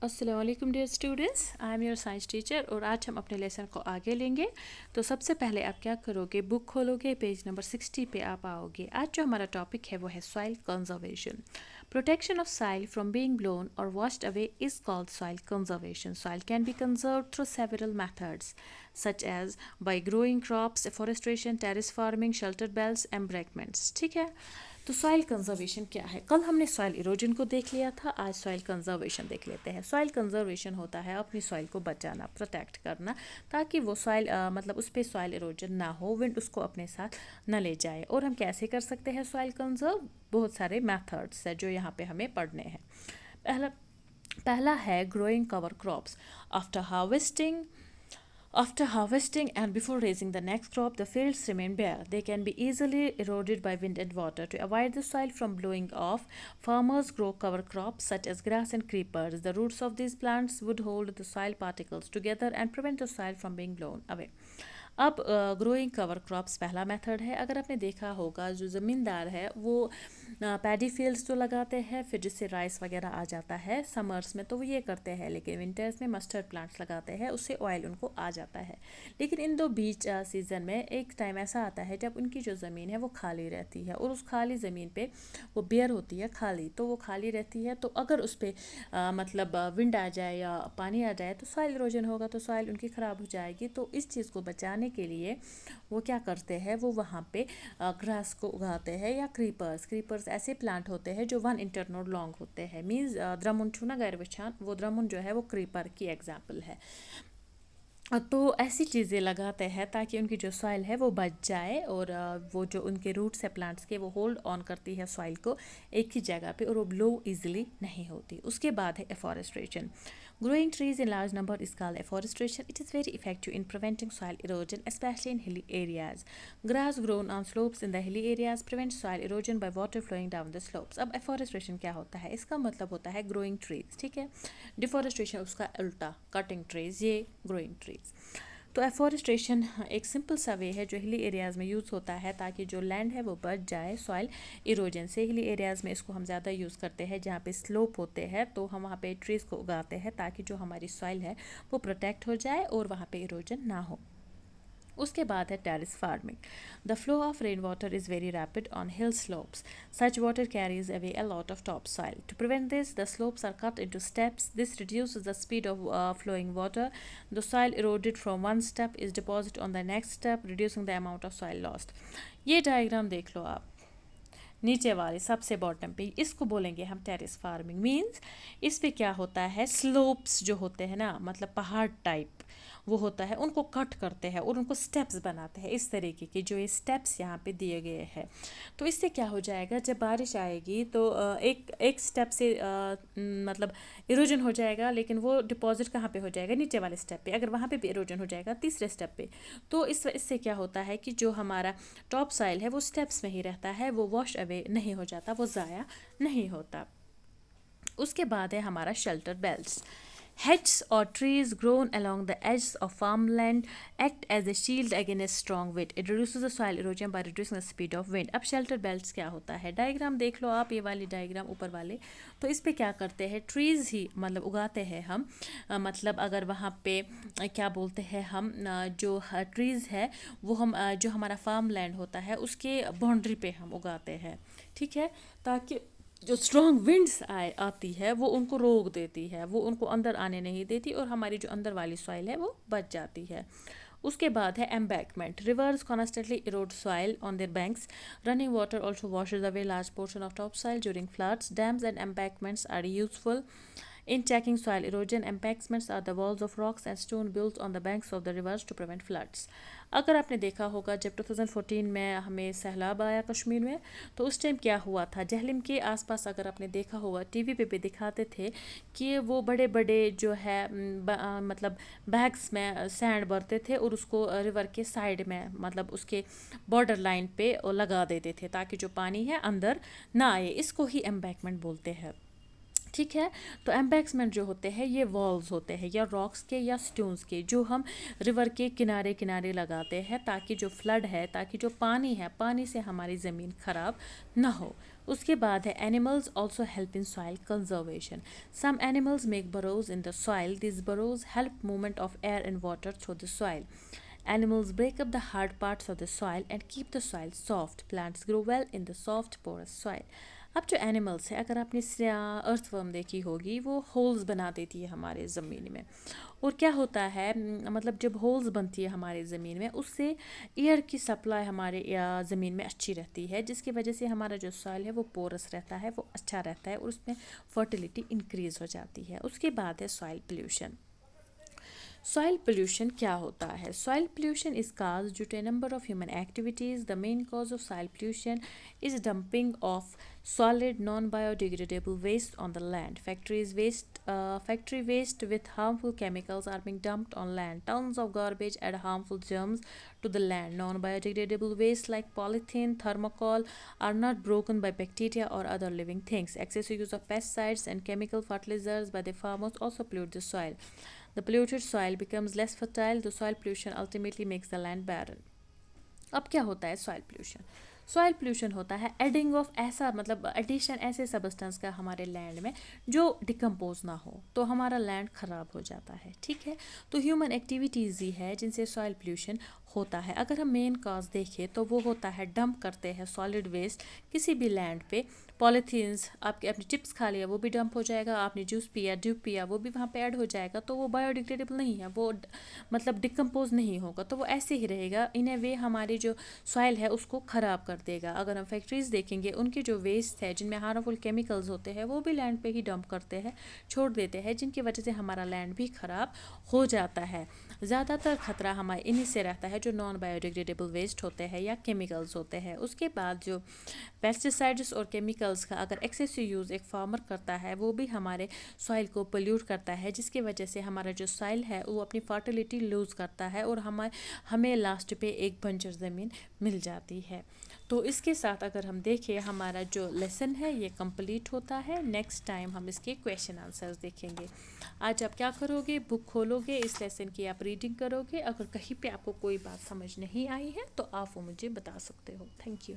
अस्सलाम वालेकुम dear students, I am your science teacher और आज हम अपने लेसन को आगे लेंगे। तो सबसे पहले आप क्या करोगे, बुक खोलोगे, पेज नंबर 60 पे आप आओगे। आज जो हमारा टॉपिक है वो है soil conservation. Protection of soil from being blown और washed away is called soil conservation. Soil can be conserve through several methods such as by growing crops, afforestation, terrace farming, shelter belts, embankments. ठीक है, तो soil conservation क्या है? कल हमने soil erosion को देख लिया था, आज सॉइल कंजर्वेशन देख लेते हैं। सॉइल कंजर्वेशन होता है अपनी सॉइल को बचाना, प्रोटेक्ट करना, ताकि वो सॉइल मतलब उस पर सॉइल इरोजन ना हो, विंड उसको अपने साथ न ले जाए। और हम कैसे कर सकते हैं सॉइल कंजर्व? बहुत सारे मेथड्स है जो यहाँ पे हमें पढ़ने हैं। पहला पहला है growing cover crops. After harvesting After harvesting and before raising the next crop, the fields remain bare. They can be easily eroded by wind and water. To avoid the soil from blowing off, farmers grow cover crops such as grass and creepers. The roots of these plants would hold the soil particles together and prevent the soil from being blown away. अब growing cover crops पहला method है। अगर आपने देखा होगा, जो ज़मींदार है वो पैडी फील्ड्स तो लगाते हैं, फिर जिससे राइस वगैरह आ जाता है समर्स में, तो वो ये करते हैं। लेकिन विंटर्स में मस्टर्ड प्लांट्स लगाते हैं, उससे ऑयल उनको आ जाता है। लेकिन इन दो बीच सीज़न में एक टाइम ऐसा आता है जब उनकी जो ज़मीन है वो खाली रहती है, और उस खाली ज़मीन पे वो बेयर होती है, खाली, तो वो खाली रहती है। तो अगर उस पर मतलब विंड आ जाए या पानी आ जाए तो सॉइल इरोजन होगा, तो सॉइल उनकी ख़राब हो जाएगी। तो इस चीज़ को बचाने के लिए वो क्या करते हैं, वो वहाँ पे ग्रास को उगाते हैं या क्रीपर्स ऐसे प्लांट होते हैं जो 1 इंटरनोड लॉन्ग होते हैं। मीन्स द्रमुन छूना गैर विछान, वो द्रमुन जो है वो क्रीपर की एग्जाम्पल है। तो ऐसी चीज़ें लगाते हैं ताकि उनकी जो सॉइल है वो बच जाए, और वो जो उनके रूट्स है प्लांट्स के, वो होल्ड ऑन करती है सॉइल को एक ही जगह पे, और वो ब्लो इजीली नहीं होती। उसके बाद है afforestation. Growing trees in large number is called afforestation. It is very effective in preventing soil erosion, especially in hilly areas. Grass grown on slopes in the hilly areas prevents soil erosion by water flowing down the slopes. अब afforestation क्या होता है? इसका मतलब होता है growing trees. ठीक है, डिफॉरेस्ट्रेशन उसका उल्टा, कटिंग ट्रीज, ये ग्रोइंग ट्रीज। तो एफॉरेस्ट्रेशन एक सिंपल सा वे है जो हिली एरियाज़ में यूज़ होता है ताकि जो लैंड है वो बच जाए सॉइल इरोजन से। हिली एरियाज़ में इसको हम ज़्यादा यूज़ करते हैं, जहाँ पे स्लोप होते हैं, तो हम वहाँ पे ट्रीज़ को उगाते हैं ताकि जो हमारी सॉइल है वो प्रोटेक्ट हो जाए और वहाँ पे इरोजन ना हो। उसके बाद है terrace farming. The flow of rain water is very rapid on hill slopes. Such water carries away a lot of top soil. To prevent this, the slopes are cut into steps. This reduces the speed of flowing water. The soil eroded from one step is deposited on the next step, reducing the amount of soil lost. ये diagram देख लो आप, नीचे वाले सबसे bottom पे, इसको बोलेंगे हम टेरेस फार्मिंग। मींस इस पे क्या होता है, स्लोप्स जो होते हैं ना, मतलब पहाड़ टाइप वो होता है, उनको कट करते हैं और उनको स्टेप्स बनाते हैं, इस तरीके के जो ये स्टेप्स यहाँ पे दिए गए हैं। तो इससे क्या हो जाएगा, जब बारिश आएगी तो एक एक स्टेप से मतलब इरोजन हो जाएगा, लेकिन वो डिपॉजिट कहाँ पे हो जाएगा, नीचे वाले स्टेप पे। अगर वहाँ पे भी इरोजन हो जाएगा तीसरे स्टेप पे, तो इससे क्या होता है कि जो हमारा टॉप सॉइल है वो स्टेप्स में ही रहता है, वो वॉश अवे नहीं हो जाता, वो ज़ाया नहीं होता। उसके बाद है हमारा shelter belts. Hedges or trees grown along the edges of farmland act as a shield against strong wind. It reduces the soil erosion by reducing the speed of wind. अब shelter belts क्या होता है? Diagram देख लो आप, ये वाली diagram ऊपर वाले। तो इस पे क्या करते हैं, ट्रीज़ ही मतलब उगाते हैं हम। मतलब अगर वहाँ पे क्या बोलते हैं हम, जो ट्रीज़ है वो हम जो हमारा फार्म लैंड होता है उसके बाउंड्री पे हम उगाते हैं। ठीक है, ताकि जो स्ट्रॉन्ग विंड्स आती है वो उनको रोक देती है, वो उनको अंदर आने नहीं देती, और हमारी जो अंदर वाली सॉइल है वो बच जाती है। उसके बाद है embankment. Rivers constantly erode soil on their banks. Running water also washes away large portion of top soil during floods. Dams and embankments are useful in checking soil erosion. Embankments are the walls of rocks and stone built on the banks of the rivers to prevent floods. अगर आपने देखा होगा जब 2014 में हमें सैलाब आया कश्मीर में, तो उस टाइम क्या हुआ था, जहलम के आसपास अगर आपने देखा होगा टीवी पे भी दिखाते थे कि वो बड़े बड़े जो है मतलब बैग्स में सैंड भरते थे और उसको रिवर के साइड में, मतलब उसके बॉर्डर लाइन पे लगा देते थे ताकि जो पानी है अंदर ना आए। इसको ही एम्बैंकमेंट बोलते हैं। ٹھیک ہے. تو ایمبیکسمنٹ جو ہوتے ہیں یہ والز ہوتے ہیں یا راکس کے یا سٹونز کے جو ہم ریور کے کنارے کنارے لگاتے ہیں تاکہ جو فلڈ ہے، تاکہ جو پانی ہے، پانی سے ہماری زمین خراب نہ ہو. اس کے بعد ہے animals also help in soil conservation. Some animals make burrows in the soil. These burrows help movement of air and water through the soil. Animals break up the hard parts of the soil and keep the soil soft. Plants grow well in the soft porous soil. اب جو animals ہے، اگر آپ نے ارتھ ورم دیکھی ہوگی، وہ holes بنا دیتی ہے ہمارے زمین میں. اور کیا ہوتا ہے، مطلب جب ہولز بنتی ہے ہمارے زمین میں، اس سے ایئر کی سپلائی ہمارے زمین میں اچھی رہتی ہے، جس کی وجہ سے ہمارا جو سوائل ہے وہ پورس رہتا ہے، وہ اچھا رہتا ہے اور اس میں فرٹیلیٹی انکریز ہو جاتی ہے. اس کے بعد ہے سوائل پلیوشن. سوائل پلیوشن کیا ہوتا ہے؟ Soil pollution is caused due to a number of human activities. The main cause of soil pollution is dumping of solid non-biodegradable waste on the land. Factory waste with harmful chemicals are being dumped on land. Tons of garbage add harmful germs to the land. Non-biodegradable waste like polythene, thermocol are not broken by bacteria or other living things. Excessive use of pesticides and chemical fertilizers by the farmers also pollute the soil. The polluted soil becomes less fertile. The soil pollution ultimately makes the land barren. اب کیا ہوتا ہے soil pollution? Soil pollution ہوتا ہے adding of ایسا، مطلب edition ایسے substance کا ہمارے لینڈ میں جو ڈیکمپوز نہ ہو، تو ہمارا لینڈ خراب ہو جاتا ہے. ٹھیک ہے. تو ہیومن ایکٹیویٹیز ہی ہے جن سے سوائل پلیوشن ہوتا ہے. اگر ہم مین کاز دیکھیں تو وہ ہوتا ہے ڈمپ کرتے ہیں سالڈ ویسٹ کسی بھی لینڈ پہ. پالیتھینس، آپ کے اپنے چپس کھا لیا وہ بھی ڈمپ ہو جائے گا، آپ نے جوس پیا، ڈیوب پیا، وہ بھی وہاں پہ ایڈ ہو جائے گا، تو وہ بایو ڈیگریڈیبل نہیں ہے، وہ مطلب ڈیکمپوز نہیں ہوگا، تو وہ ایسے ہی رہے گا. ان اے وے ہماری جو سوائل ہے اس کو خراب کر دے گا. اگر ہم فیکٹریز دیکھیں گے، ان کی جو ویسٹ ہے جن میں ہارمفل کیمیکلز ہوتے ہیں وہ بھی لینڈ پہ ہی ڈمپ کرتے ہیں، چھوڑ دیتے ہیں، جن کی وجہ سے ہمارا لینڈ بھی خراب ہو جاتا ہے. زیادہ تر خطرہ ہمارے انہی سے رہتا ہے جو نان بایو ڈیگریڈیبل ویسٹ ہوتے ہیں یا کیمیکلز ہوتے ہیں. اس کے بعد جو پیسٹیسائڈس اور کیمیکلز کا اگر ایکسیسو یوز ایک فارمر کرتا ہے، وہ بھی ہمارے سوائل کو پلیوٹ کرتا ہے، جس کی وجہ سے ہمارا جو سوائل ہے وہ اپنی فرٹیلیٹی لوز کرتا ہے اور ہمیں لاسٹ پہ ایک بنجر زمین مل جاتی ہے. تو اس کے ساتھ اگر ہم دیکھیں ہمارا جو لیسن ہے یہ کمپلیٹ ہوتا ہے. نیکسٹ ٹائم ہم اس کے کویشچن آنسرز دیکھیں گے. آج آپ کیا کرو گے، بک کھولو گے، اس لیسن کی آپ ریڈنگ کرو گے. اگر کہیں پہ آپ کو کوئی بات سمجھ نہیں آئی ہے تو آپ وہ مجھے بتا سکتے ہو. Thank you.